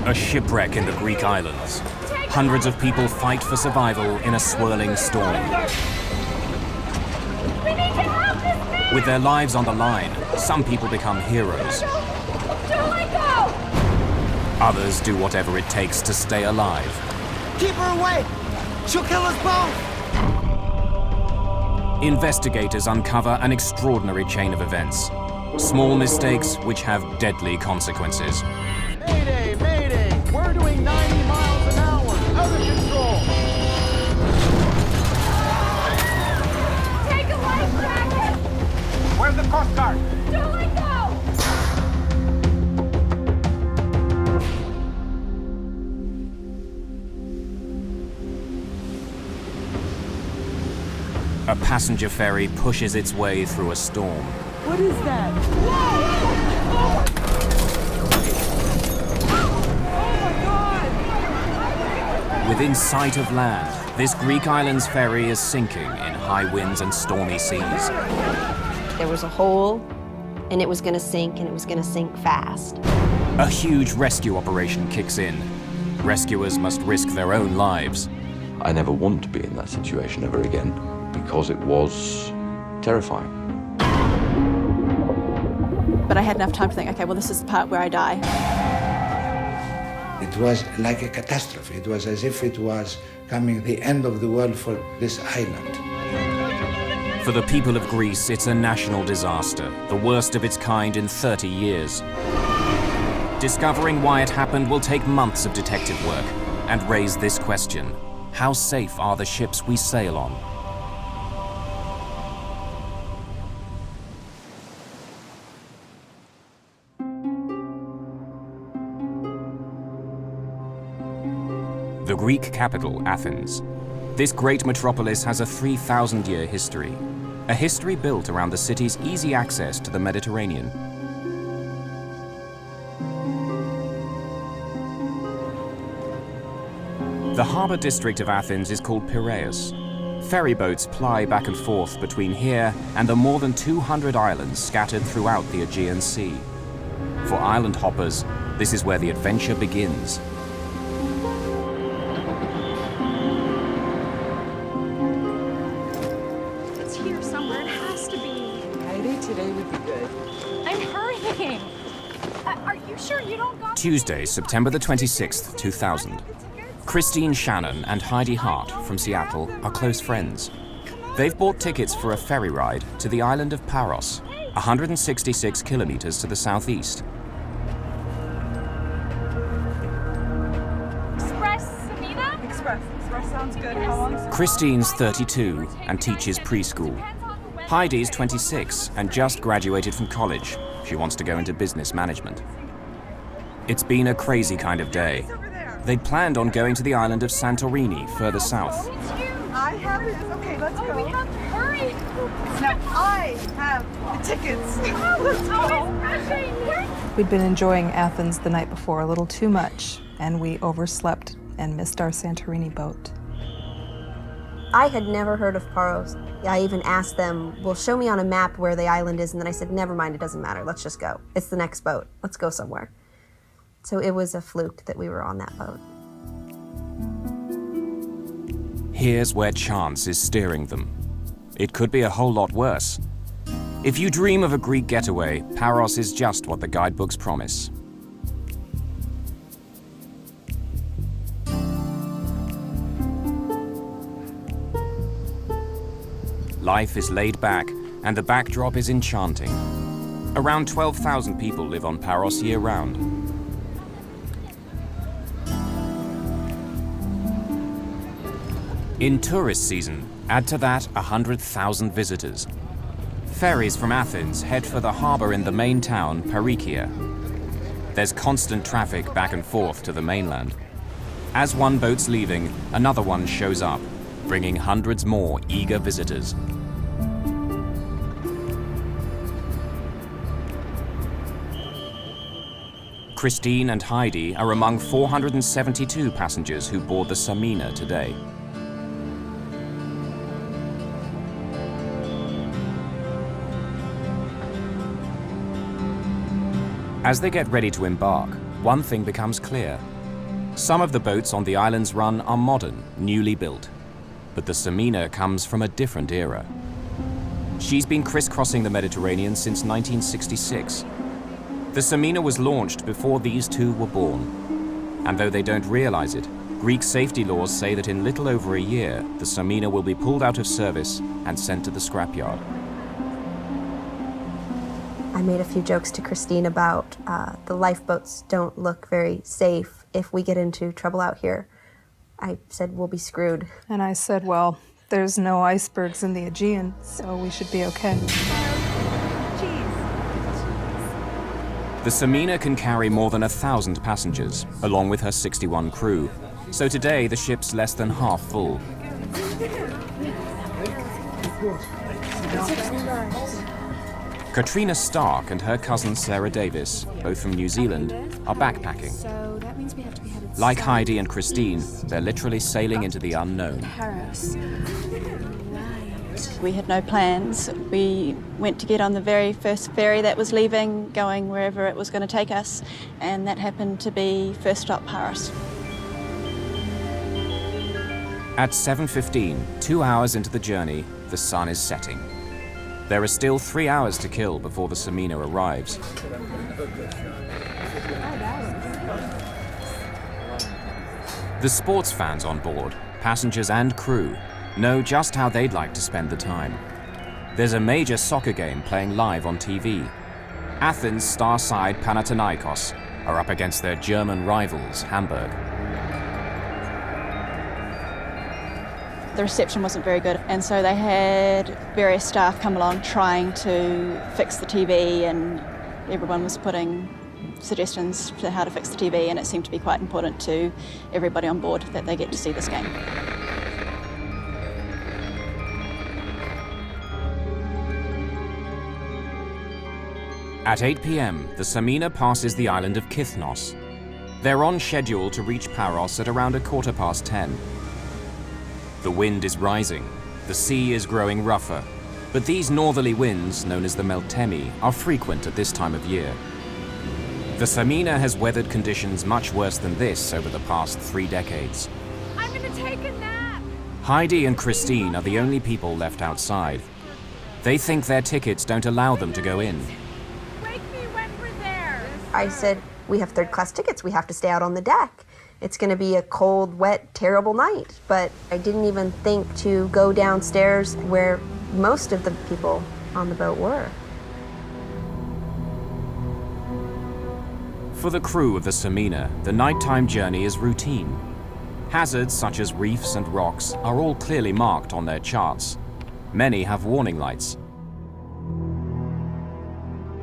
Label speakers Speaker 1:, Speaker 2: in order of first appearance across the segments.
Speaker 1: A shipwreck in the Greek islands. Hundreds of people fight for survival in a swirling storm.
Speaker 2: We need to help this man!
Speaker 1: With their lives on the line, some people become heroes.
Speaker 2: Don't let go!
Speaker 1: Others do whatever it takes to stay alive.
Speaker 3: Keep her away! She'll kill us both!
Speaker 1: Investigators uncover an extraordinary chain of events. Small mistakes which have deadly consequences.
Speaker 3: Mayday! Mayday! We're doing 90 miles an hour! Out of control!
Speaker 2: Take a life jacket!
Speaker 3: Where's the Coast Guard?
Speaker 2: Don't let go!
Speaker 1: A passenger ferry pushes its way through a storm.
Speaker 3: What is that?
Speaker 1: Within sight of land, this Greek island's ferry is sinking in high winds and stormy seas.
Speaker 4: There was a hole, and it was going to sink, and it was going to sink fast.
Speaker 1: A huge rescue operation kicks in. Rescuers must risk their own lives.
Speaker 5: I never want to be in that situation ever again, because it was terrifying.
Speaker 6: But I had enough time to think, okay, well, this is the part where I die.
Speaker 7: It was like a catastrophe. It was as if it was coming the end of the world for this island.
Speaker 1: For the people of Greece, it's a national disaster, the worst of its kind in 30 years. Discovering why it happened will take months of detective work and raise this question: how safe are the ships we sail on? The Greek capital, Athens. This great metropolis has a 3,000-year history. A history built around the city's easy access to the Mediterranean. The harbour district of Athens is called Piraeus. Ferry boats ply back and forth between here and the more than 200 islands scattered throughout the Aegean Sea. For island hoppers, this is where the adventure begins.
Speaker 2: It's here somewhere. It has to be.
Speaker 3: Mayday today would be good.
Speaker 2: I'm hurrying. Are you sure you don't got
Speaker 1: Tuesday, September the 26th, 2000. Christine Shannon and Heidi Hart from Seattle are close friends. They've bought tickets for a ferry ride to the island of Paros, 166 kilometers to the southeast.
Speaker 2: Express, Samina?
Speaker 8: Express sounds good. How long is it?
Speaker 1: Christine's 32 and teaches preschool. Heidi's 26 and just graduated from college. She wants to go into business management. It's been a crazy kind of day. They'd planned on going to the island of Santorini, further south.
Speaker 8: I have it. Okay, let's go.
Speaker 2: We have to hurry.
Speaker 8: Now I have the tickets. Let's go.
Speaker 9: We'd been enjoying Athens the night before a little too much, and we overslept and missed our Santorini boat.
Speaker 4: I had never heard of Paros. I even asked them, well, show me on a map where the island is, and then I said, never mind, it doesn't matter, let's just go. It's the next boat, let's go somewhere. So it was a fluke that we were on that boat.
Speaker 1: Here's where chance is steering them. It could be a whole lot worse. If you dream of a Greek getaway, Paros is just what the guidebooks promise. Life is laid back, and the backdrop is enchanting. Around 12,000 people live on Paros year-round. In tourist season, add to that 100,000 visitors. Ferries from Athens head for the harbour in the main town, Parikia. There's constant traffic back and forth to the mainland. As one boat's leaving, another one shows up, bringing hundreds more eager visitors. Christine and Heidi are among 472 passengers who board the Samina today. As they get ready to embark, one thing becomes clear. Some of the boats on the island's run are modern, newly built. But the Samina comes from a different era. She's been crisscrossing the Mediterranean since 1966. The Samina was launched before these two were born. And though they don't realize it, Greek safety laws say that in little over a year, the Samina will be pulled out of service and sent to the scrapyard.
Speaker 4: I made a few jokes to Christine about the lifeboats don't look very safe if we get into trouble out here. I said we'll be screwed.
Speaker 9: And I said, well, there's no icebergs in the Aegean, so we should be okay.
Speaker 1: The Samina can carry more than 1,000 passengers, along with her 61 crew. So today, the ship's less than half full. Katrina Stark and her cousin Sarah Davis, both from New Zealand, are backpacking. Like Heidi and Christine, they're literally sailing into the unknown.
Speaker 6: We had no plans. We went to get on the very first ferry that was leaving, going wherever it was going to take us, and that happened to be first stop Paris.
Speaker 1: At 7:15, 2 hours into the journey, the sun is setting. There are still 3 hours to kill before the Samina arrives. The sports fans on board, passengers and crew, know just how they'd like to spend the time. There's a major soccer game playing live on TV. Athens star side Panathinaikos are up against their German rivals, Hamburg.
Speaker 6: The reception wasn't very good, and so they had various staff come along trying to fix the TV, and everyone was putting suggestions to how to fix the TV, and it seemed to be quite important to everybody on board that they get to see this game.
Speaker 1: At 8 p.m., the Samina passes the island of Kithnos. They're on schedule to reach Paros at around 10:15. The wind is rising, the sea is growing rougher, but these northerly winds, known as the Meltemi, are frequent at this time of year. The Samina has weathered conditions much worse than this over the past 3 decades.
Speaker 2: I'm gonna take a nap.
Speaker 1: Heidi and Christine are the only people left outside. They think their tickets don't allow them to go in.
Speaker 2: Wake me when we're there.
Speaker 4: I said, we have third-class tickets. We have to stay out on the deck. It's going to be a cold, wet, terrible night. But I didn't even think to go downstairs where most of the people on the boat were.
Speaker 1: For the crew of the Samina, the nighttime journey is routine. Hazards such as reefs and rocks are all clearly marked on their charts. Many have warning lights.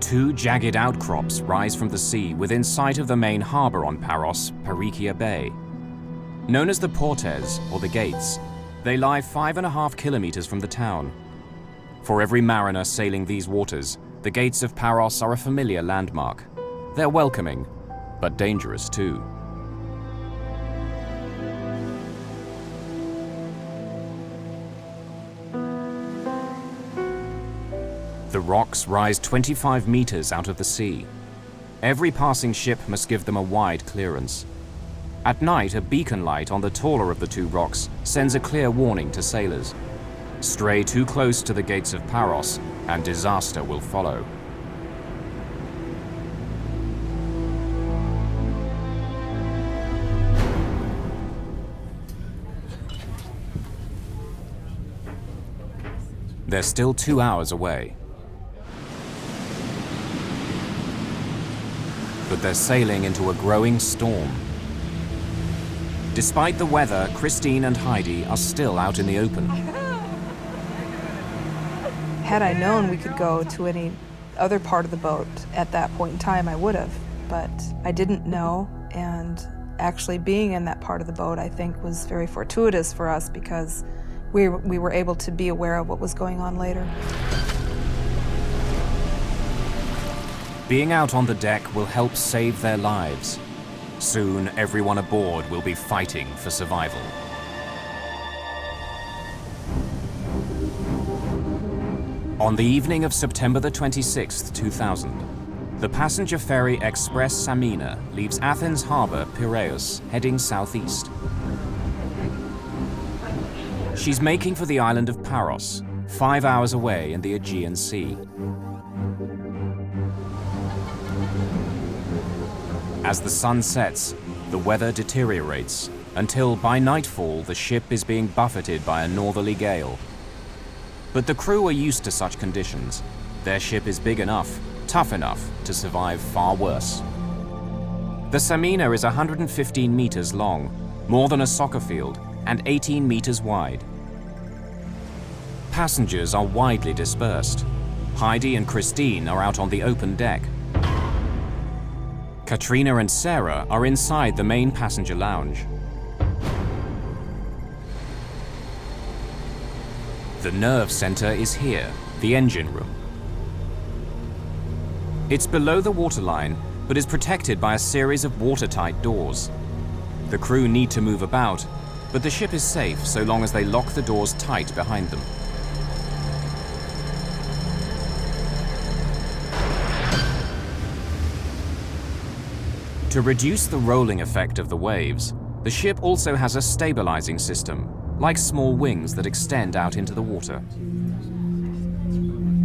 Speaker 1: 2 jagged outcrops rise from the sea within sight of the main harbor on Paros, Perikia Bay. Known as the Portes, or the Gates, they lie 5.5 kilometers from the town. For every mariner sailing these waters, the Gates of Paros are a familiar landmark. They're welcoming, but dangerous too. The rocks rise 25 meters out of the sea. Every passing ship must give them a wide clearance. At night, a beacon light on the taller of the 2 rocks sends a clear warning to sailors. Stray too close to the Gates of Paros, and disaster will follow. They're still 2 hours away. But they're sailing into a growing storm. Despite the weather, Christine and Heidi are still out in the open.
Speaker 9: Had I known we could go to any other part of the boat at that point in time, I would have. But I didn't know, and actually being in that part of the boat, I think, was very fortuitous for us because we were able to be aware of what was going on later.
Speaker 1: Being out on the deck will help save their lives. Soon, everyone aboard will be fighting for survival. On the evening of September the 26th, 2000, The passenger ferry Express Samina leaves Athens harbor, Piraeus, heading southeast. She's making for the island of Paros, 5 hours away in the Aegean Sea. As the sun sets, the weather deteriorates until by nightfall the ship is being buffeted by a northerly gale. But the crew are used to such conditions. Their ship is big enough, tough enough to survive far worse. The Samina is 115 meters long, more than a soccer field, and 18 meters wide. Passengers are widely dispersed. Heidi and Christine are out on the open deck. Katrina and Sarah are inside the main passenger lounge. The nerve center is here, the engine room. It's below the waterline, but is protected by a series of watertight doors. The crew need to move about, but the ship is safe so long as they lock the doors tight behind them. To reduce the rolling effect of the waves, the ship also has a stabilizing system, like small wings that extend out into the water.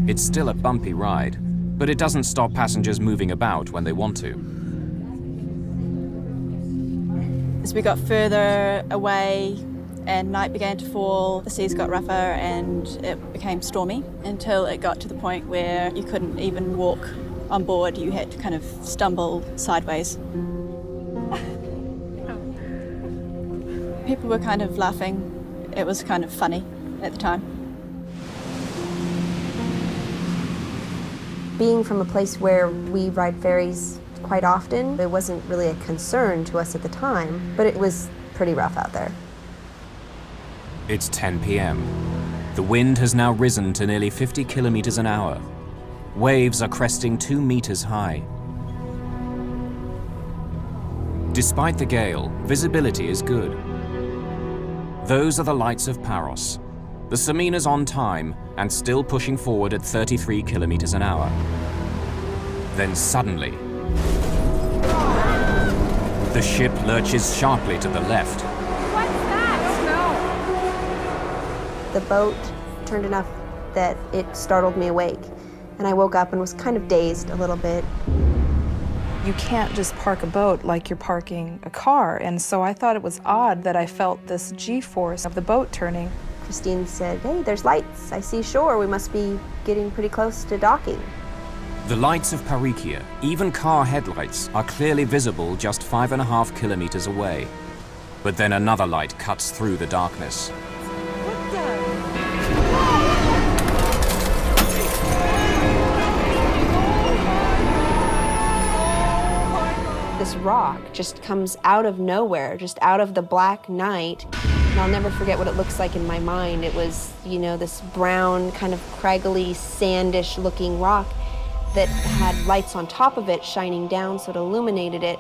Speaker 1: It's still a bumpy ride, but it doesn't stop passengers moving about when they want to.
Speaker 6: As we got further away and night began to fall, the seas got rougher and it became stormy until it got to the point where you couldn't even walk on board. You had to kind of stumble sideways. People were kind of laughing. It was kind of funny at the time.
Speaker 4: Being from a place where we ride ferries quite often, it wasn't really a concern to us at the time, but it was pretty rough out there.
Speaker 1: It's 10 p.m. The wind has now risen to nearly 50 kilometers an hour. Waves are cresting 2 meters high. Despite the gale, visibility is good. Those are the lights of Paros. The Samina's on time and still pushing forward at 33 kilometers an hour. Then suddenly, the ship lurches sharply to the left.
Speaker 2: What's that?
Speaker 4: The boat turned enough that it startled me awake, and I woke up and was kind of dazed a little bit.
Speaker 9: You can't just park a boat like you're parking a car, and so I thought it was odd that I felt this G-force of the boat turning.
Speaker 4: Christine said, "Hey, there's lights. I see shore. We must be getting pretty close to docking."
Speaker 1: The lights of Parikia, even car headlights, are clearly visible just 5.5 kilometers away. But then another light cuts through the darkness.
Speaker 4: This rock just comes out of nowhere, just out of the black night. And I'll never forget what it looks like in my mind. It was, this brown, kind of craggly, sandish looking rock that had lights on top of it shining down so it illuminated it.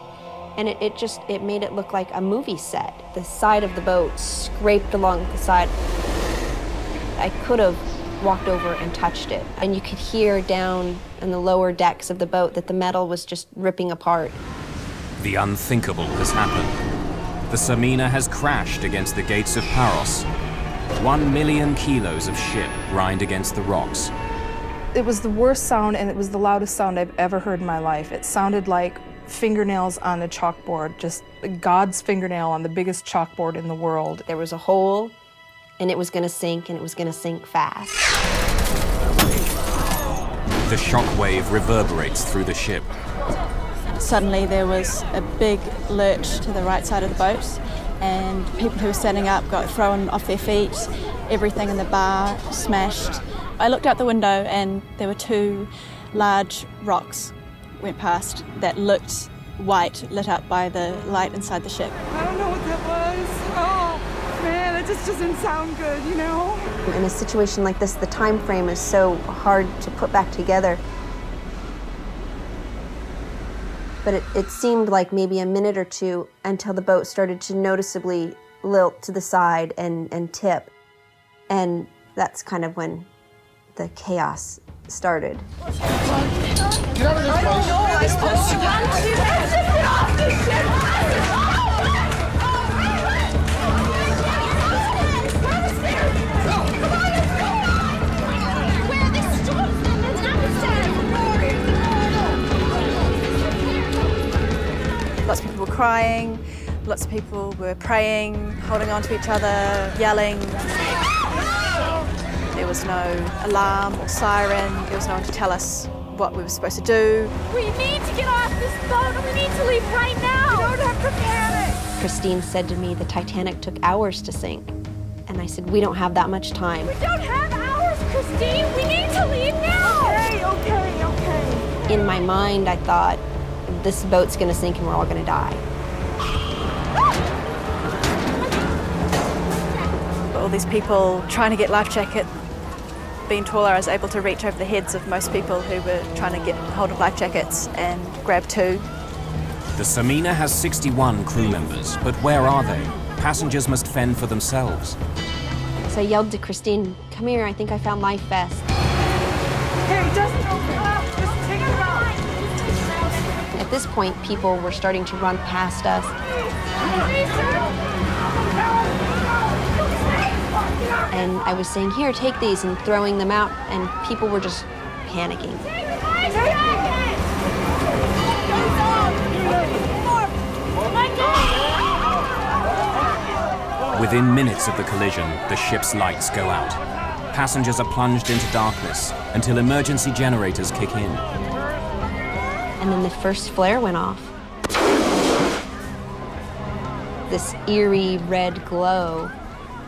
Speaker 4: And it made it look like a movie set. The side of the boat scraped along the side. I could have walked over and touched it. And you could hear down in the lower decks of the boat that the metal was just ripping apart.
Speaker 1: The unthinkable has happened. The Samina has crashed against the gates of Paros. 1 million kilos of ship grind against the rocks.
Speaker 9: It was the worst sound, and it was the loudest sound I've ever heard in my life. It sounded like fingernails on a chalkboard, just God's fingernail on the biggest chalkboard in the world.
Speaker 4: There was a hole, and it was going to sink, and it was going to sink fast.
Speaker 1: The shockwave reverberates through the ship.
Speaker 6: Suddenly there was a big lurch to the right side of the boat, and people who were standing up got thrown off their feet. Everything in the bar smashed. I looked out the window and there were 2 large rocks went past that looked white, lit up by the light inside the ship.
Speaker 8: I don't know what that was. Oh, man, it just doesn't sound good,
Speaker 4: In a situation like this, the time frame is so hard to put back together. But it seemed like maybe a minute or two until the boat started to noticeably lilt to the side and tip. And that's kind of when the chaos started.
Speaker 6: Lots of people were crying, lots of people were praying, holding on to each other, yelling. There was no alarm or siren, there was no one to tell us what we were supposed to do.
Speaker 2: We need to get off this boat and we need to leave right now. We don't have to panic.
Speaker 4: Christine said to me the Titanic took hours to sink. And I said, we don't have that much time.
Speaker 2: We don't have hours, Christine. We need to leave now.
Speaker 8: Okay.
Speaker 4: In my mind, I thought, this boat's gonna sink and we're all gonna die.
Speaker 6: All these people trying to get life jacket. Being taller, I was able to reach over the heads of most people who were trying to get hold of life jackets and grab two.
Speaker 1: The Samina has 61 crew members, but where are they? Passengers must fend for themselves.
Speaker 4: So I yelled to Christine, come here, I think I found life vest.
Speaker 8: Hey, just open up. Just take it out.
Speaker 4: At this point, people were starting to run past us. And I was saying, here, take these, and throwing them out, and people were just panicking.
Speaker 1: Within minutes of the collision, the ship's lights go out. Passengers are plunged into darkness until emergency generators kick in.
Speaker 4: And then the first flare went off. This eerie red glow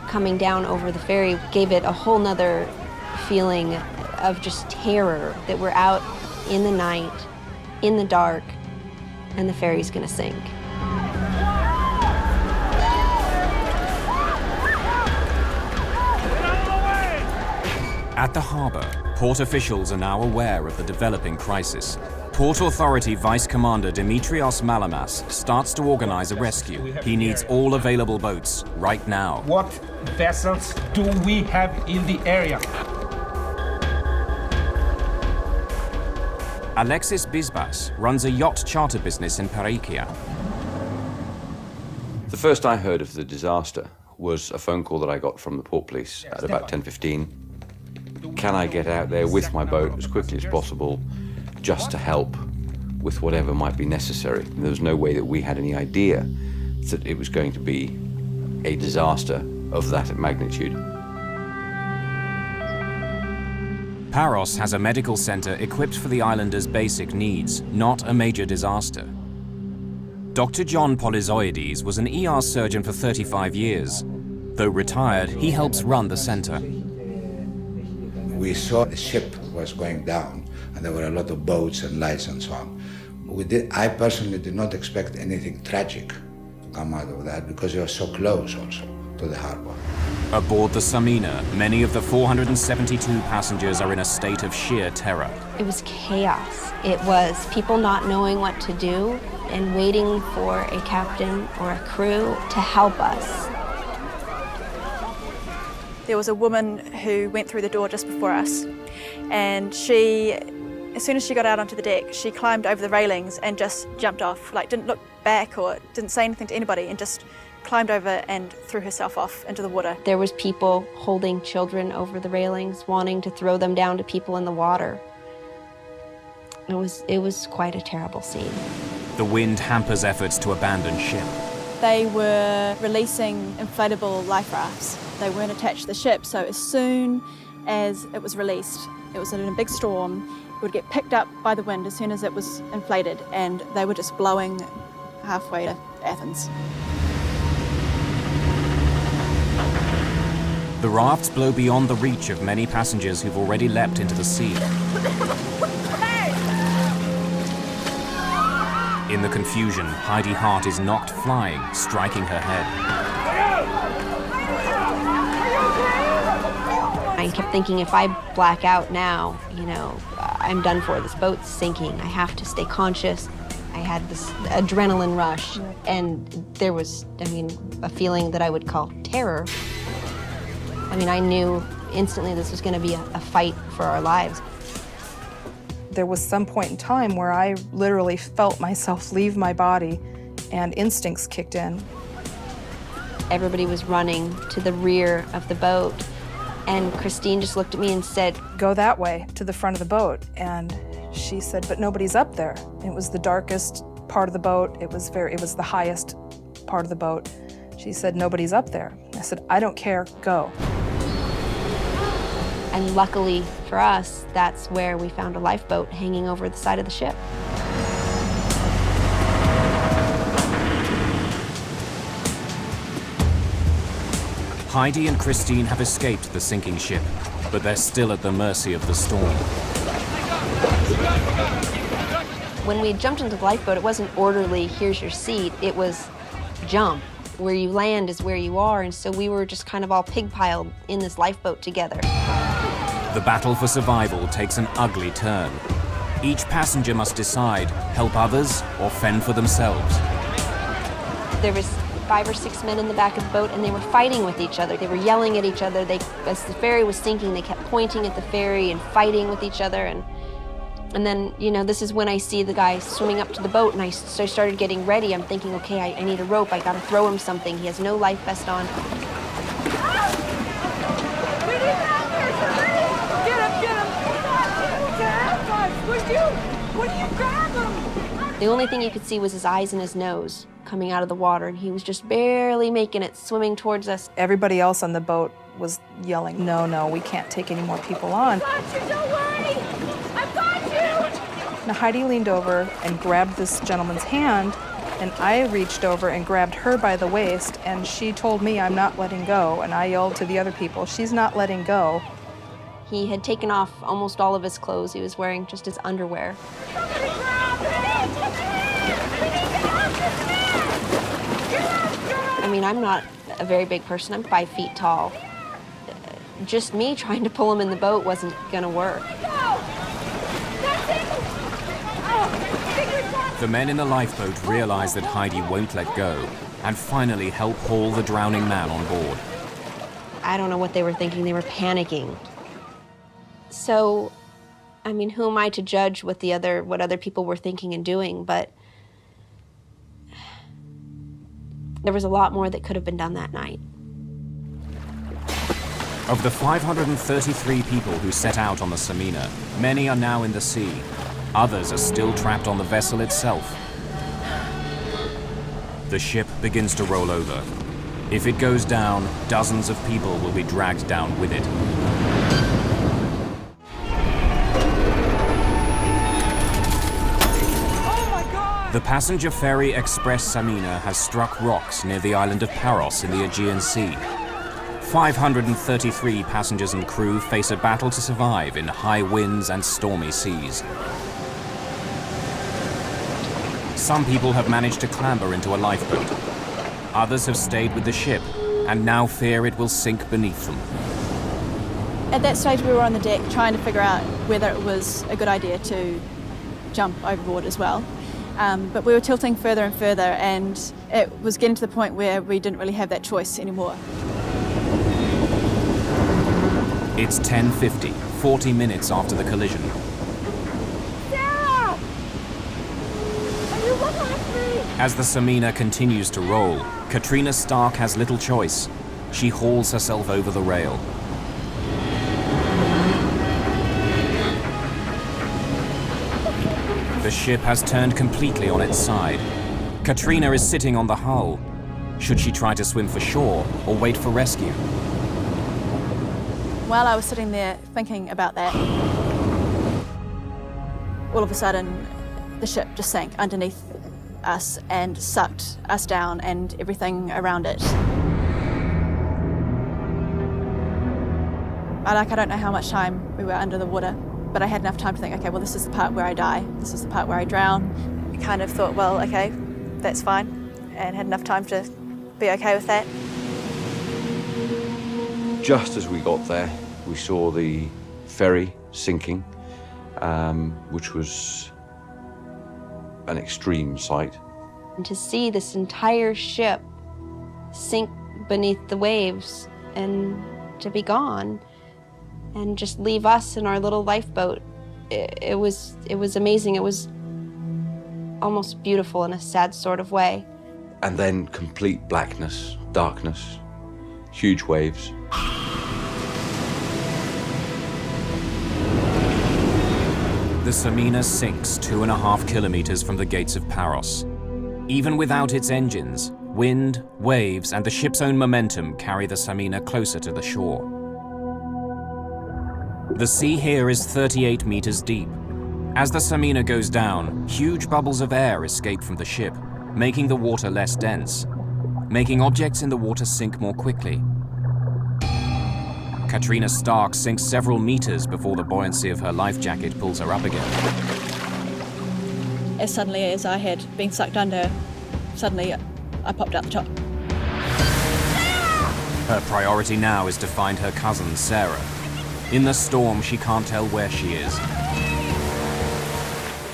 Speaker 4: coming down over the ferry gave it a whole nother feeling of just terror that we're out in the night, in the dark, and the ferry's gonna sink.
Speaker 1: At the harbour, port officials are now aware of the developing crisis. Port Authority Vice Commander Dimitrios Malamas starts to organize a rescue. He needs all available boats right now.
Speaker 10: What vessels do we have in the area?
Speaker 1: Alexis Bisbas runs a yacht charter business in Pareikia.
Speaker 5: The first I heard of the disaster was a phone call that I got from the port police at about 10:15. Can I get out there with my boat as quickly as possible just to help with whatever might be necessary? There was no way that we had any idea that it was going to be a disaster of that magnitude.
Speaker 1: Paros has a medical center equipped for the islanders' basic needs, not a major disaster. Dr. John Polyzoides was an ER surgeon for 35 years. Though retired, he helps run the center.
Speaker 7: We saw the ship was going down, and there were a lot of boats and lights and so on. I personally did not expect anything tragic to come out of that because we were so close also to the harbor.
Speaker 1: Aboard the Samina, many of the 472 passengers are in a state of sheer terror.
Speaker 4: It was chaos. It was people not knowing what to do and waiting for a captain or a crew to help us.
Speaker 6: There was a woman who went through the door just before us, and she, as soon as she got out onto the deck, she climbed over the railings and just jumped off, like didn't look back or didn't say anything to anybody, and just climbed over and threw herself off into the water.
Speaker 4: There was people holding children over the railings, wanting to throw them down to people in the water. It was quite a terrible scene.
Speaker 1: The wind hampers efforts to abandon ship.
Speaker 6: They were releasing inflatable life rafts. They weren't attached to the ship, so as soon as it was released, it was in a big storm, it would get picked up by the wind as soon as it was inflated, and they were just blowing halfway to Athens.
Speaker 1: The rafts blow beyond the reach of many passengers who've already leapt into the sea. In the confusion, Heidi Hart is knocked flying, striking her head.
Speaker 4: I kept thinking, if I black out now, I'm done for. This boat's sinking. I have to stay conscious. I had this adrenaline rush, and there was, a feeling that I would call terror. I knew instantly this was going to be a fight for our lives.
Speaker 9: There was some point in time where I literally felt myself leave my body and instincts kicked in.
Speaker 4: Everybody was running to the rear of the boat, and Christine just looked at me and said,
Speaker 9: "Go that way, to the front of the boat." And she said, "But nobody's up there." It was the darkest part of the boat. It was the highest part of the boat. She said, "Nobody's up there." I said, "I don't care, go."
Speaker 4: And luckily for us, that's where we found a lifeboat hanging over the side of the ship.
Speaker 1: Heidi and Christine have escaped the sinking ship, but they're still at the mercy of the storm.
Speaker 4: When we jumped into the lifeboat, it wasn't orderly, here's your seat. It was jump. Where you land is where you are, and so we were just kind of all pig-piled in this lifeboat together.
Speaker 1: The battle for survival takes an ugly turn. Each passenger must decide, help others or fend for themselves.
Speaker 4: There was 5 or 6 men in the back of the boat, and they were fighting with each other. They were yelling at each other. As the ferry was sinking, they kept pointing at the ferry and fighting with each other. And then, you know, this is when I see the guy swimming up to the boat, and so I started getting ready. I'm thinking, okay, I need a rope. I gotta throw him something. He has no life vest on. The only thing you could see was his eyes and his nose coming out of the water, and he was just barely making it, swimming towards us.
Speaker 9: Everybody else on the boat was yelling, no, we can't take any more people on.
Speaker 2: I've got you, don't worry! I've got you!
Speaker 9: Now Heidi leaned over and grabbed this gentleman's hand, and I reached over and grabbed her by the waist, and she told me, "I'm not letting go," and I yelled to the other people, "She's not letting go."
Speaker 4: He had taken off almost all of his clothes. He was wearing just his underwear. I mean, I'm not a very big person. I'm 5 feet tall. Just me trying to pull him in the boat wasn't gonna work.
Speaker 1: The men in the lifeboat realize that Heidi won't let go and finally help haul the drowning man on board.
Speaker 4: I don't know what they were thinking. They were panicking. So, I mean, who am I to judge what other people were thinking and doing? But there was a lot more that could have been done that night.
Speaker 1: Of the 533 people who set out on the Samina, many are now in the sea. Others are still trapped on the vessel itself. The ship begins to roll over. If it goes down, dozens of people will be dragged down with it. The passenger ferry Express Samina has struck rocks near the island of Paros in the Aegean Sea. 533 passengers and crew face a battle to survive in high winds and stormy seas. Some people have managed to clamber into a lifeboat. Others have stayed with the ship and now fear it will sink beneath them.
Speaker 6: At that stage, we were on the deck trying to figure out whether it was a good idea to jump overboard as well. But we were tilting further and further, and it was getting to the point where we didn't really have that choice anymore.
Speaker 1: It's 10:50, 40 minutes after the collision.
Speaker 2: Sarah! Are you looking at me?
Speaker 1: As the Samina continues to roll, Katrina Stark has little choice. She hauls herself over the rail. The ship has turned completely on its side. Katrina is sitting on the hull. Should she try to swim for shore or wait for rescue?
Speaker 6: While I was sitting there thinking about that, all of a sudden the ship just sank underneath us and sucked us down and everything around it. I don't know how much time we were under the water, but I had enough time to think, okay, well, this is the part where I die. This is the part where I drown. I kind of thought, well, okay, that's fine, and had enough time to be okay with that.
Speaker 5: Just as we got there, we saw the ferry sinking, which was an extreme sight.
Speaker 4: And to see this entire ship sink beneath the waves and to be gone and just leave us in our little lifeboat it was amazing. It was almost beautiful in a sad sort of way.
Speaker 5: And then complete blackness, darkness, huge waves.
Speaker 1: The Samina sinks 2.5 kilometers from the gates of Paros. Even without its engines, wind, waves, and the ship's own momentum carry the Samina closer to the shore. The sea here is 38 meters deep. As the Samina goes down, huge bubbles of air escape from the ship, making the water less dense, making objects in the water sink more quickly. Katrina Stark sinks several meters before the buoyancy of her life jacket pulls her up again.
Speaker 6: As suddenly as I had been sucked under, suddenly I popped out the top.
Speaker 1: Her priority now is to find her cousin, Sarah. In the storm, she can't tell where she is.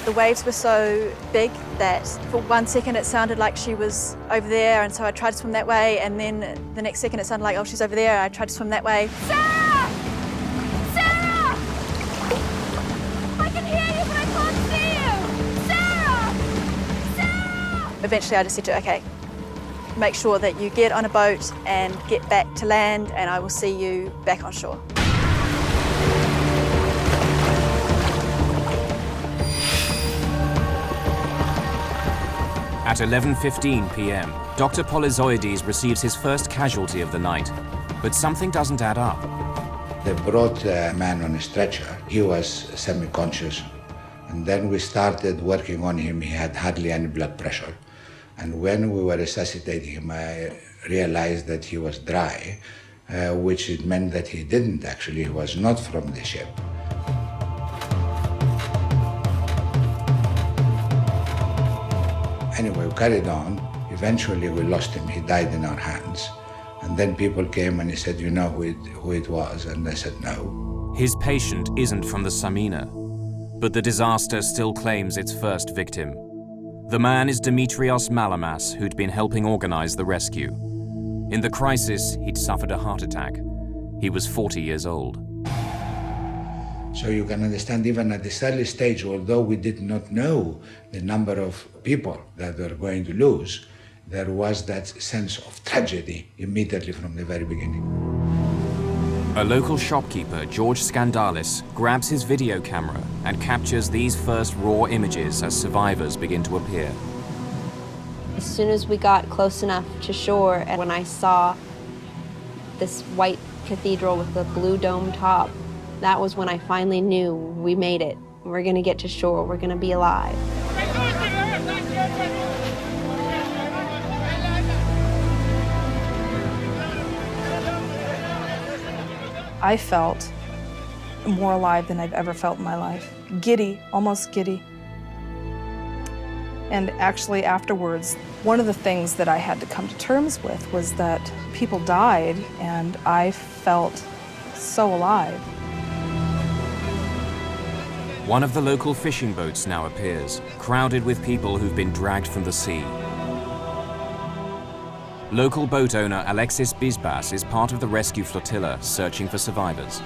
Speaker 6: The waves were so big that for 1 second it sounded like she was over there, and so I tried to swim that way, and then the next second it sounded like, oh, she's over there. I tried to swim that way.
Speaker 2: Sarah! Sarah! I can hear you, but I can't see you! Sarah! Sarah!
Speaker 6: Eventually I just said to her, okay, make sure that you get on a boat and get back to land, and I will see you back on shore.
Speaker 1: At 11:15 p.m., Dr. Polyzoides receives his first casualty of the night, but something doesn't add up.
Speaker 7: They brought a man on a stretcher. He was semi-conscious. And then we started working on him. He had hardly any blood pressure. And when we were resuscitating him, I realized that he was dry, which it meant that he didn't actually, he was not from the ship. Anyway, we carried on. Eventually we lost him. He died in our hands. And then people came and he said, you know who it was? And I said, no.
Speaker 1: His patient isn't from the Samina, but the disaster still claims its first victim. The man is Dimitrios Malamas, who'd been helping organize the rescue. In the crisis, he'd suffered a heart attack. He was 40 years old.
Speaker 7: So you can understand, even at this early stage, although we did not know the number of people that were going to lose, there was that sense of tragedy immediately from the very beginning.
Speaker 1: A local shopkeeper, George Skandalis, grabs his video camera and captures these first raw images as survivors begin to appear.
Speaker 4: As soon as we got close enough to shore, and when I saw this white cathedral with the blue dome top, that was when I finally knew we made it. We're gonna get to shore, we're gonna be alive.
Speaker 9: I felt more alive than I've ever felt in my life. Giddy, almost giddy. And actually afterwards, one of the things that I had to come to terms with was that people died and I felt so alive.
Speaker 1: One of the local fishing boats now appears, crowded with people who've been dragged from the sea. Local boat owner Alexis Bisbas is part of the rescue flotilla searching for survivors.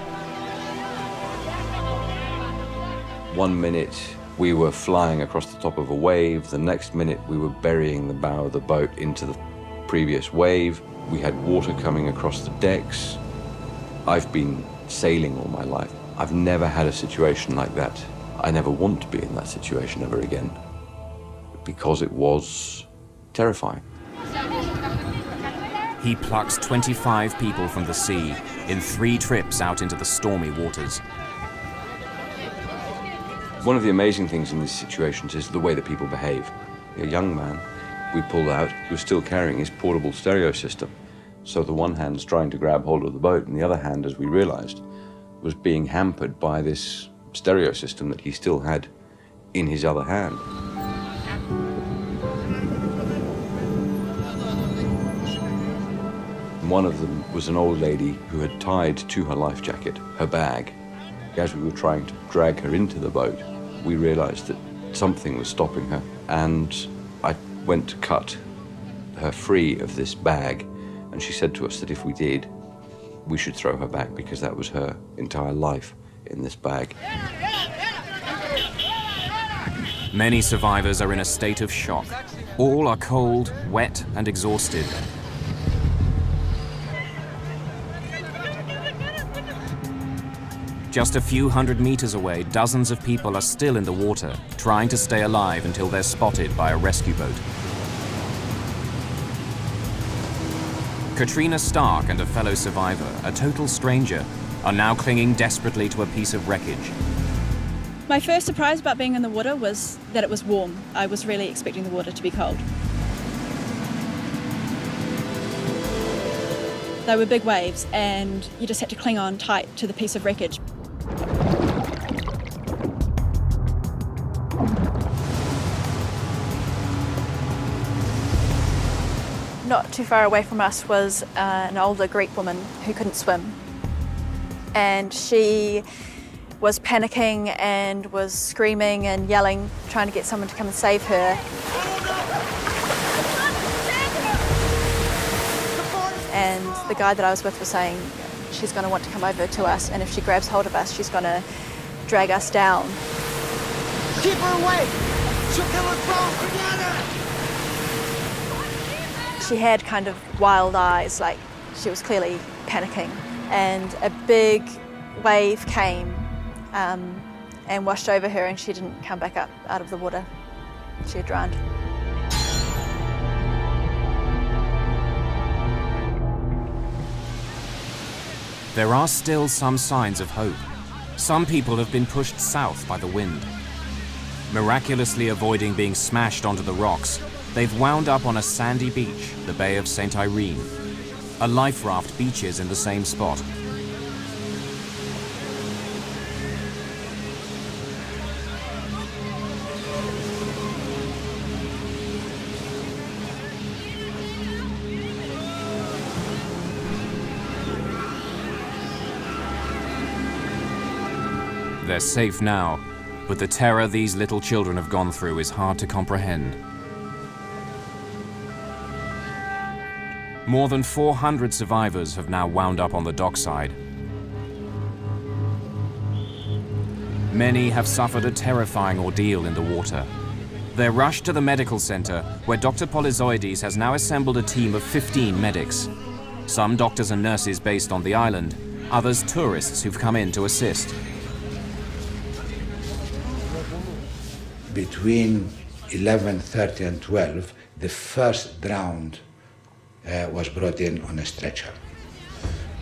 Speaker 5: 1 minute we were flying across the top of a wave, the next minute we were burying the bow of the boat into the previous wave. We had water coming across the decks. I've been sailing all my life. I've never had a situation like that. I never want to be in that situation ever again, because it was terrifying.
Speaker 1: He plucks 25 people from the sea in 3 trips out into the stormy waters.
Speaker 5: One of the amazing things in these situations is the way that people behave. A young man, we pulled out, he was still carrying his portable stereo system. So the one hand's trying to grab hold of the boat, and the other hand, as we realized, was being hampered by this stereo system that he still had in his other hand. One of them was an old lady who had tied to her life jacket her bag. As we were trying to drag her into the boat, we realized that something was stopping her, and I went to cut her free of this bag, and she said to us that if we did, we should throw her back because that was her entire life in this bag.
Speaker 1: Many survivors are in a state of shock. All are cold, wet, and exhausted. Just a few hundred meters away, dozens of people are still in the water, trying to stay alive until they're spotted by a rescue boat. Katrina Stark and a fellow survivor, a total stranger, are now clinging desperately to a piece of wreckage.
Speaker 6: My first surprise about being in the water was that it was warm. I was really expecting the water to be cold. They were big waves, and you just had to cling on tight to the piece of wreckage. Not too far away from us was an older Greek woman who couldn't swim. And she was panicking and was screaming and yelling, trying to get someone to come and save her. And the guy that I was with was saying she's going to want to come over to us, and if she grabs hold of us, she's going to drag us down.
Speaker 3: Keep her away! She'll kill us both together!
Speaker 6: She had kind of wild eyes, like she was clearly panicking. And a big wave came and washed over her, and she didn't come back up out of the water. She had drowned.
Speaker 1: There are still some signs of hope. Some people have been pushed south by the wind. Miraculously avoiding being smashed onto the rocks, they've wound up on a sandy beach, the Bay of St. Irene. A life raft beaches in the same spot. They're safe now, but the terror these little children have gone through is hard to comprehend. More than 400 survivors have now wound up on the dockside. Many have suffered a terrifying ordeal in the water. They're rushed to the medical center, where Dr. Polyzoides has now assembled a team of 15 medics. Some doctors and nurses based on the island, others tourists who've come in to assist.
Speaker 7: Between 11:30 and 12, the first drowned was brought in on a stretcher.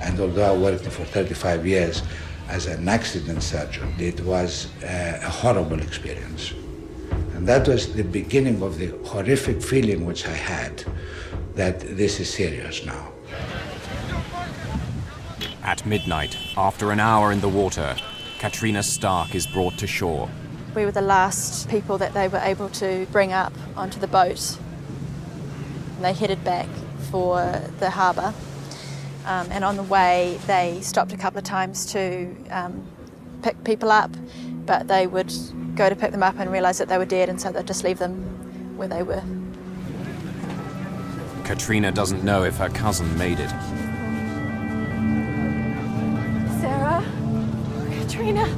Speaker 7: And although I worked for 35 years as an accident surgeon, it was a horrible experience. And that was the beginning of the horrific feeling which I had that this is serious now.
Speaker 1: At midnight, after an hour in the water, Katrina Stark is brought to shore.
Speaker 6: We were the last people that they were able to bring up onto the boat. And they headed back for the harbour, and on the way they stopped a couple of times to pick people up, but they would go to pick them up and realise that they were dead, and so they'd just leave them where they were.
Speaker 1: Katrina doesn't know if her cousin made it.
Speaker 2: Sarah? Katrina?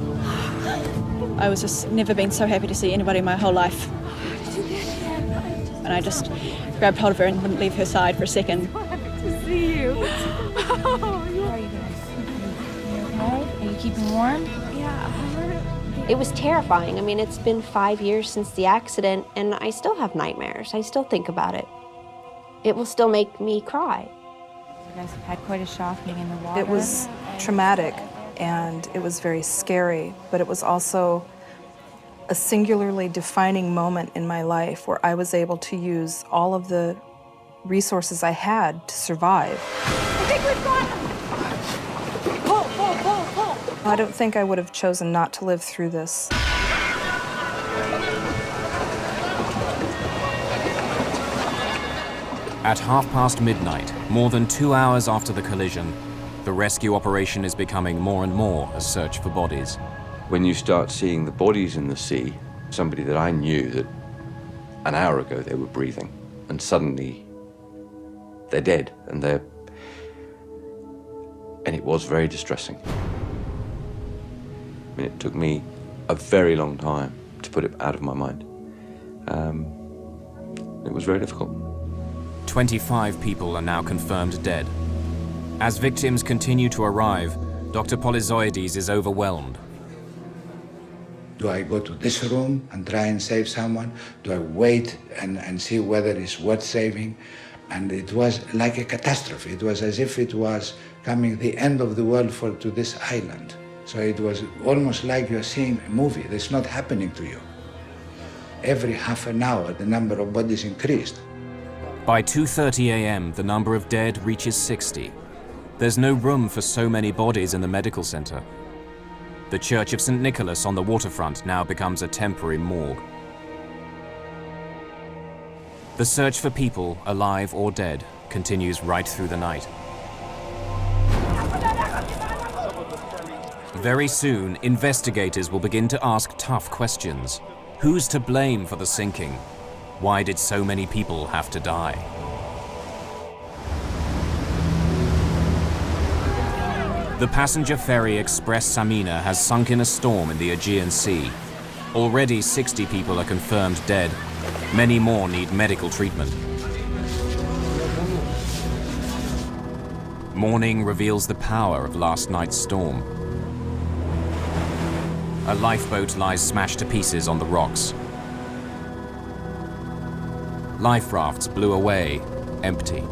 Speaker 6: I was just never been so happy to see anybody in my whole life.
Speaker 2: How did you get here?
Speaker 6: And I just grabbed hold of her and wouldn't leave her side for a second.
Speaker 2: To see you.
Speaker 11: How are you doing? You okay? Are you keeping warm?
Speaker 2: Yeah.
Speaker 4: It was terrifying. I mean, it's been 5 years since the accident, and I still have nightmares. I still think about it. It will still make me cry.
Speaker 11: You guys have had quite a shock being in the water.
Speaker 9: It was traumatic, and it was very scary, but it was also a singularly defining moment in my life where I was able to use all of the resources I had to survive.
Speaker 2: I think we've got him. Pull.
Speaker 9: I don't think I would have chosen not to live through this.
Speaker 1: At midnight, more than 2 hours after the collision, the rescue operation is becoming more and more a search for bodies.
Speaker 5: When you start seeing the bodies in the sea, somebody that I knew that an hour ago they were breathing, and suddenly they're dead, and it was very distressing. I mean, it took me a very long time to put it out of my mind. It was very difficult.
Speaker 1: 25 people are now confirmed dead. As victims continue to arrive, Dr. Polyzoides is overwhelmed.
Speaker 7: Do I go to this room and try and save someone? Do I wait and see whether it's worth saving? And it was like a catastrophe. It was as if it was coming the end of the world to this island. So it was almost like you're seeing a movie that's not happening to you. Every half an hour, the number of bodies increased.
Speaker 1: By 2:30 a.m., the number of dead reaches 60. There's no room for so many bodies in the medical center. The Church of St. Nicholas on the waterfront now becomes a temporary morgue. The search for people, alive or dead, continues right through the night. Very soon, investigators will begin to ask tough questions. Who's to blame for the sinking? Why did so many people have to die? The passenger ferry Express Samina has sunk in a storm in the Aegean Sea. Already 60 people are confirmed dead. Many more need medical treatment. Morning reveals the power of last night's storm. A lifeboat lies smashed to pieces on the rocks. Life rafts blew away, empty.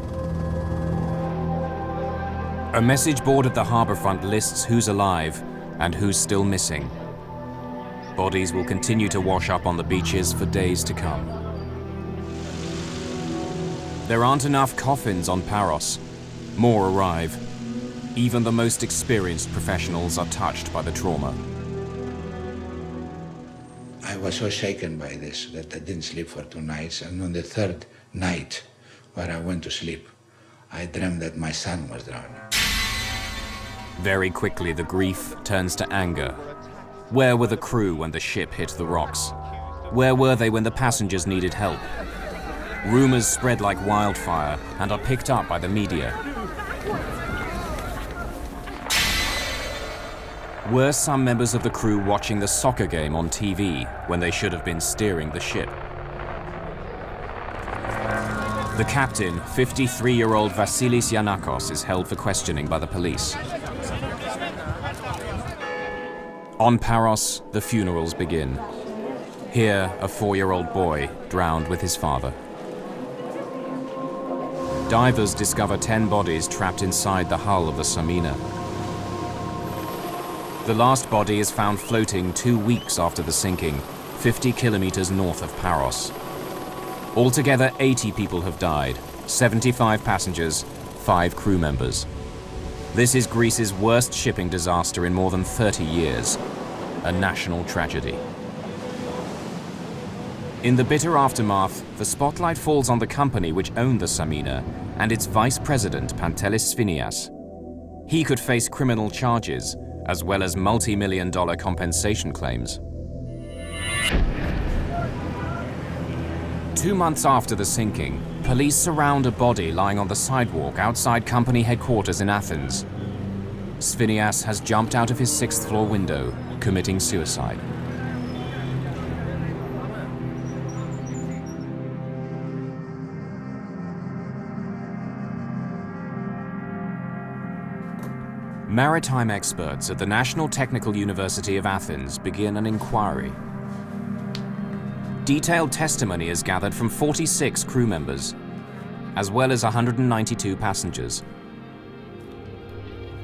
Speaker 1: A message board at the harborfront lists who's alive and who's still missing. Bodies will continue to wash up on the beaches for days to come. There aren't enough coffins on Paros. More arrive. Even the most experienced professionals are touched by the trauma.
Speaker 7: I was so shaken by this that I didn't sleep for 2 nights, and on the third night, where I went to sleep, I dreamt that my son was drowning.
Speaker 1: Very quickly, the grief turns to anger. Where were the crew when the ship hit the rocks? Where were they when the passengers needed help? Rumors spread like wildfire and are picked up by the media. Were some members of the crew watching the soccer game on TV when they should have been steering the ship? The captain, 53-year-old Vasilis Yanakos, is held for questioning by the police. On Paros, the funerals begin. Here, a 4-year-old boy drowned with his father. Divers discover 10 bodies trapped inside the hull of the Samina. The last body is found floating 2 weeks after the sinking, 50 kilometers north of Paros. Altogether, 80 people have died, 75 passengers, 5 crew members. This is Greece's worst shipping disaster in more than 30 years, a national tragedy. In the bitter aftermath, the spotlight falls on the company which owned the Samina and its vice president, Pantelis Sphinias. He could face criminal charges, as well as multi-million-dollar compensation claims. 2 months after the sinking, police surround a body lying on the sidewalk outside company headquarters in Athens. Sphinias has jumped out of his 6th-floor window, committing suicide. Maritime experts at the National Technical University of Athens begin an inquiry. Detailed testimony is gathered from 46 crew members, as well as 192 passengers.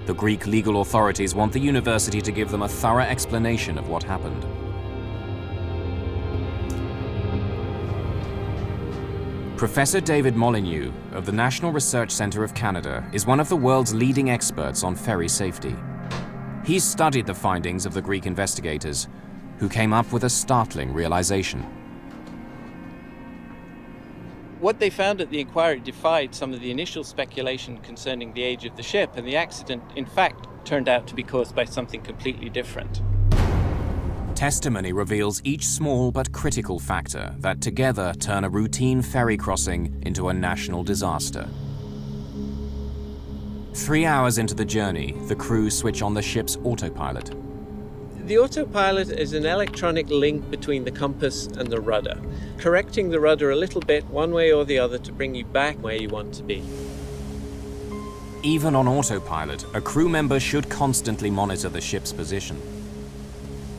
Speaker 1: The Greek legal authorities want the university to give them a thorough explanation of what happened. Professor David Molyneux of the National Research Centre of Canada is one of the world's leading experts on ferry safety. He's studied the findings of the Greek investigators, who came up with a startling realization.
Speaker 12: What they found at the inquiry defied some of the initial speculation concerning the age of the ship, and the accident, in fact, turned out to be caused by something completely different.
Speaker 1: Testimony reveals each small but critical factor that together turn a routine ferry crossing into a national disaster. 3 hours into the journey, the crew switch on the ship's autopilot.
Speaker 12: The autopilot is an electronic link between the compass and the rudder, correcting the rudder a little bit one way or the other to bring you back where you want to be.
Speaker 1: Even on autopilot, a crew member should constantly monitor the ship's position.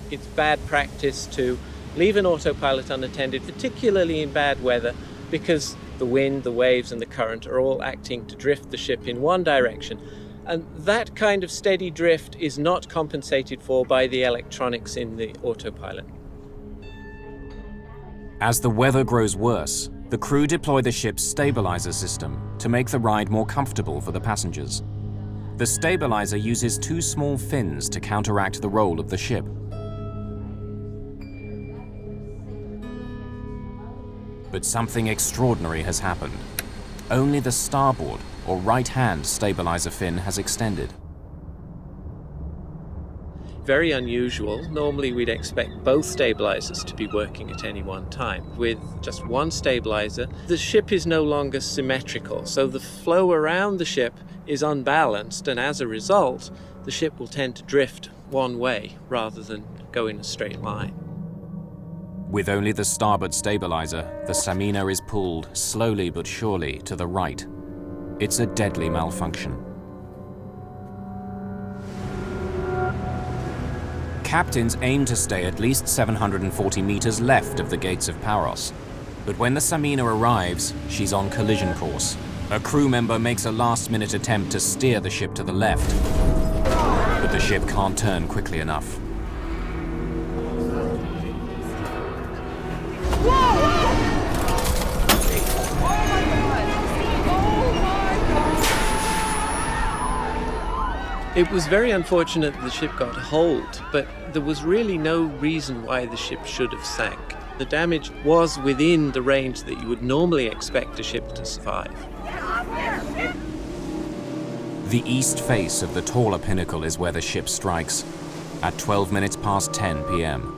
Speaker 12: It's bad practice to leave an autopilot unattended, particularly in bad weather, because the wind, the waves, and the current are all acting to drift the ship in one direction. And that kind of steady drift is not compensated for by the electronics in the autopilot.
Speaker 1: As the weather grows worse, the crew deploy the ship's stabilizer system to make the ride more comfortable for the passengers. The stabilizer uses two small fins to counteract the roll of the ship. But something extraordinary has happened. Only the starboard or right-hand stabilizer fin has extended.
Speaker 12: Very unusual. Normally we'd expect both stabilizers to be working at any one time. With just one stabilizer, the ship is no longer symmetrical, so the flow around the ship is unbalanced, and as a result, the ship will tend to drift one way rather than go in a straight line.
Speaker 1: With only the starboard stabilizer, the Samina is pulled slowly but surely to the right. It's a deadly malfunction. Captains aim to stay at least 740 meters left of the gates of Paros. But when the Samina arrives, she's on collision course. A crew member makes a last-minute attempt to steer the ship to the left, but the ship can't turn quickly enough.
Speaker 12: It was very unfortunate that the ship got hold, but there was really no reason why the ship should have sank. The damage was within the range that you would normally expect a ship to survive.
Speaker 1: The east face of the taller pinnacle is where the ship strikes, at 12 minutes past 10 p.m.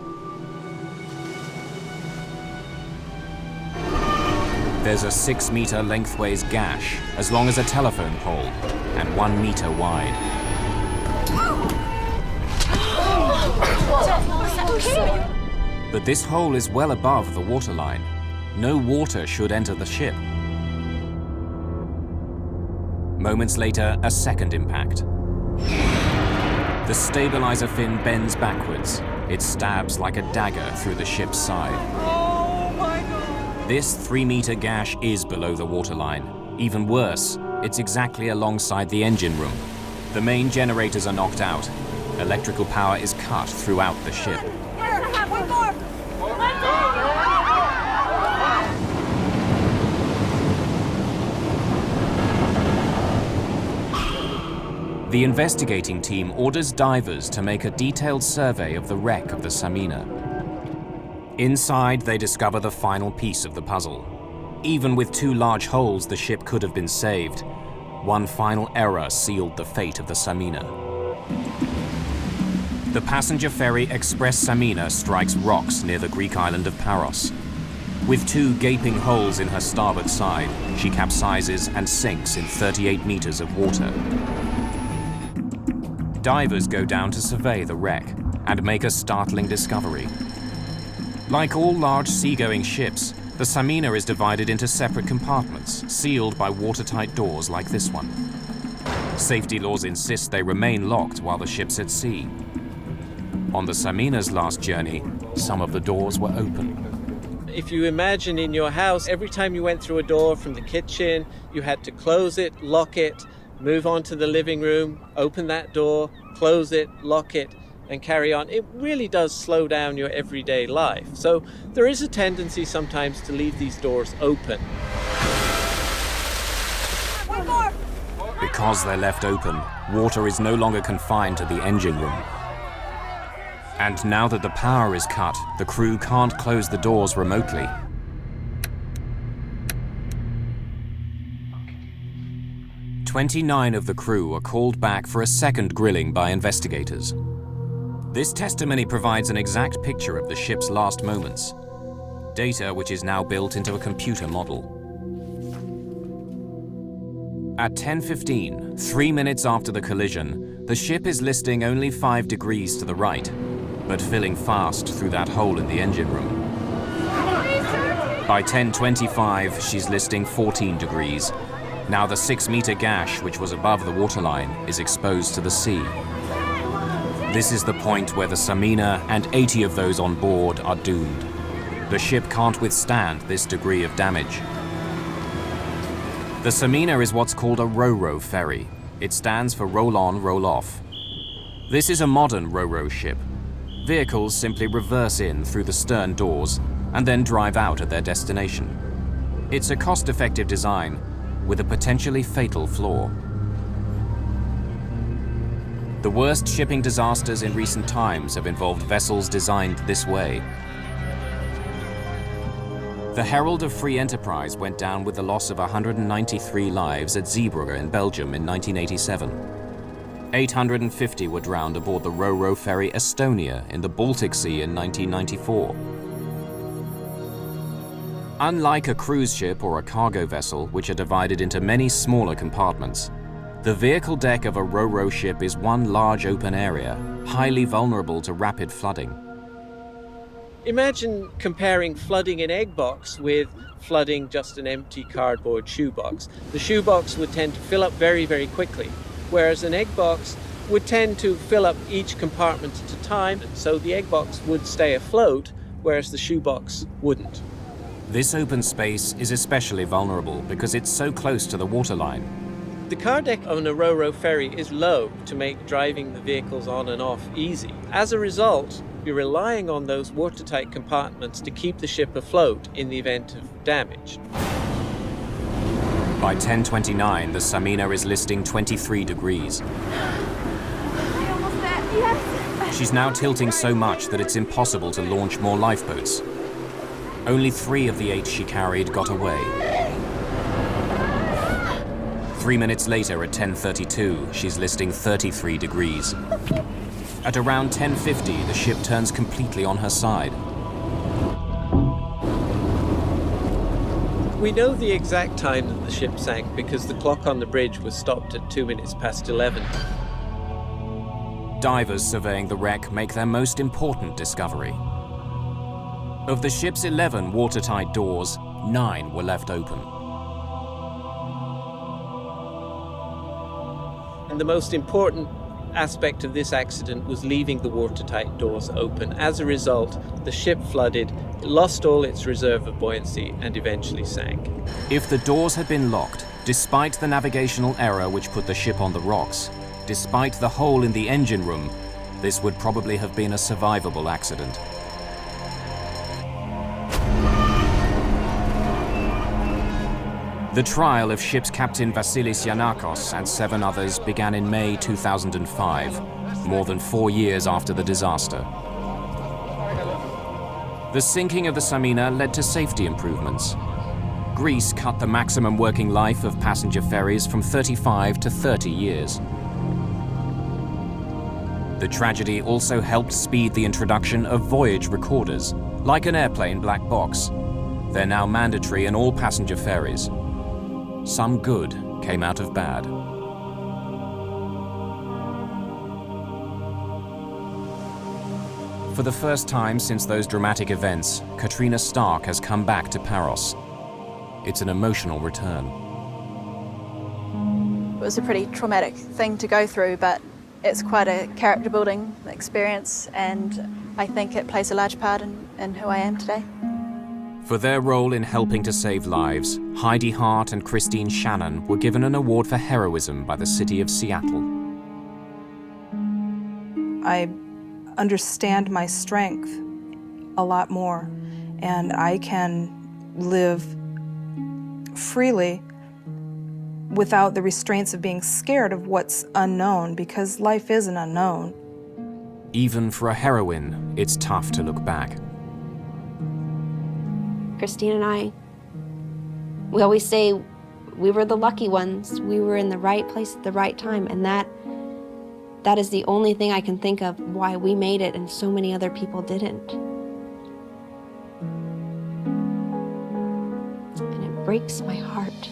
Speaker 1: There's a 6-meter lengthways gash, as long as a telephone pole, and 1 meter wide. But this hole is well above the waterline. No water should enter the ship. Moments later, a second impact. The stabilizer fin bends backwards. It stabs like a dagger through the ship's side.
Speaker 8: Oh my God!
Speaker 1: This 3-meter gash is below the waterline. Even worse, it's exactly alongside the engine room. The main generators are knocked out. Electrical power is cut throughout the ship. The investigating team orders divers to make a detailed survey of the wreck of the Samina. Inside, they discover the final piece of the puzzle. Even with 2 large holes, the ship could have been saved. One final error sealed the fate of the Samina. The passenger ferry Express Samina strikes rocks near the Greek island of Paros. With 2 gaping holes in her starboard side, she capsizes and sinks in 38 meters of water. Divers go down to survey the wreck and make a startling discovery. Like all large seagoing ships, the Samina is divided into separate compartments, sealed by watertight doors like this one. Safety laws insist they remain locked while the ship's at sea. On the Samina's last journey, some of the doors were open.
Speaker 12: If you imagine in your house, every time you went through a door from the kitchen, you had to close it, lock it, move on to the living room, open that door, close it, lock it, and carry on. It really does slow down your everyday life. So there is a tendency sometimes to leave these doors open.
Speaker 1: Because they're left open, water is no longer confined to the engine room. And now that the power is cut, the crew can't close the doors remotely. "29 of the crew are called back for a second grilling by investigators. This testimony provides an exact picture of the ship's last moments, data which is now built into a computer model. At 10:15, 3 minutes after the collision, the ship is listing only 5 degrees to the right. but filling fast through that hole in the engine room. By 10:25, she's listing 14 degrees. Now the 6-meter gash, which was above the waterline, is exposed to the sea. This is the point where the Samina and 80 of those on board are doomed. The ship can't withstand this degree of damage. The Samina is what's called a ro-ro ferry. It stands for roll on, roll off. This is a modern ro-ro ship. Vehicles simply reverse in through the stern doors and then drive out at their destination. It's a cost-effective design with a potentially fatal flaw. The worst shipping disasters in recent times have involved vessels designed this way. The Herald of Free Enterprise went down with the loss of 193 lives at Zeebrugge in Belgium in 1987. 850 were drowned aboard the ro-ro ferry Estonia in the Baltic Sea in 1994. Unlike a cruise ship or a cargo vessel, which are divided into many smaller compartments, the vehicle deck of a ro-ro ship is one large open area, highly vulnerable to rapid flooding.
Speaker 12: Imagine comparing flooding an egg box with flooding just an empty cardboard shoebox. The shoebox would tend to fill up very, very quickly, whereas an egg box would tend to fill up each compartment at a time, so the egg box would stay afloat, whereas the shoebox wouldn't.
Speaker 1: This open space is especially vulnerable because it's so close to the waterline.
Speaker 12: The car deck on a ro-ro ferry is low to make driving the vehicles on and off easy. As a result, you're relying on those watertight compartments to keep the ship afloat in the event of damage.
Speaker 1: By 10:29, the Samina is listing 23 degrees.
Speaker 2: Almost there. Yes.
Speaker 1: She's now tilting so much that it's impossible to launch more lifeboats. Only 3 of the 8 she carried got away. 3 minutes later, at 10:32, she's listing 33 degrees. At around 10:50, the ship turns completely on her side.
Speaker 12: We know the exact time that the ship sank because the clock on the bridge was stopped at 2 minutes past 11.
Speaker 1: Divers surveying the wreck make their most important discovery. Of the ship's 11 watertight doors, 9 were left open.
Speaker 12: And the most important aspect of this accident was leaving the watertight doors open. As a result, the ship flooded, lost all its reserve of buoyancy, and eventually sank.
Speaker 1: If the doors had been locked, despite the navigational error which put the ship on the rocks, despite the hole in the engine room, this would probably have been a survivable accident. The trial of ship's captain Vasilis Giannakos and 7 others began in May 2005, more than 4 years after the disaster. The sinking of the Samina led to safety improvements. Greece cut the maximum working life of passenger ferries from 35 to 30 years. The tragedy also helped speed the introduction of voyage recorders, like an airplane black box. They're now mandatory in all passenger ferries. Some good came out of bad. For the first time since those dramatic events, Katrina Stark has come back to Paros. It's an emotional return.
Speaker 6: It was a pretty traumatic thing to go through, but it's quite a character-building experience, and I think it plays a large part in who I am today.
Speaker 1: For their role in helping to save lives, Heidi Hart and Christine Shannon were given an award for heroism by the city of Seattle.
Speaker 9: I understand my strength a lot more, and I can live freely without the restraints of being scared of what's unknown, because life is an unknown.
Speaker 1: Even for a heroine, it's tough to look back.
Speaker 4: Christine and I, we always say we were the lucky ones. We were in the right place at the right time, and that is the only thing I can think of why we made it and so many other people didn't. And it breaks my heart.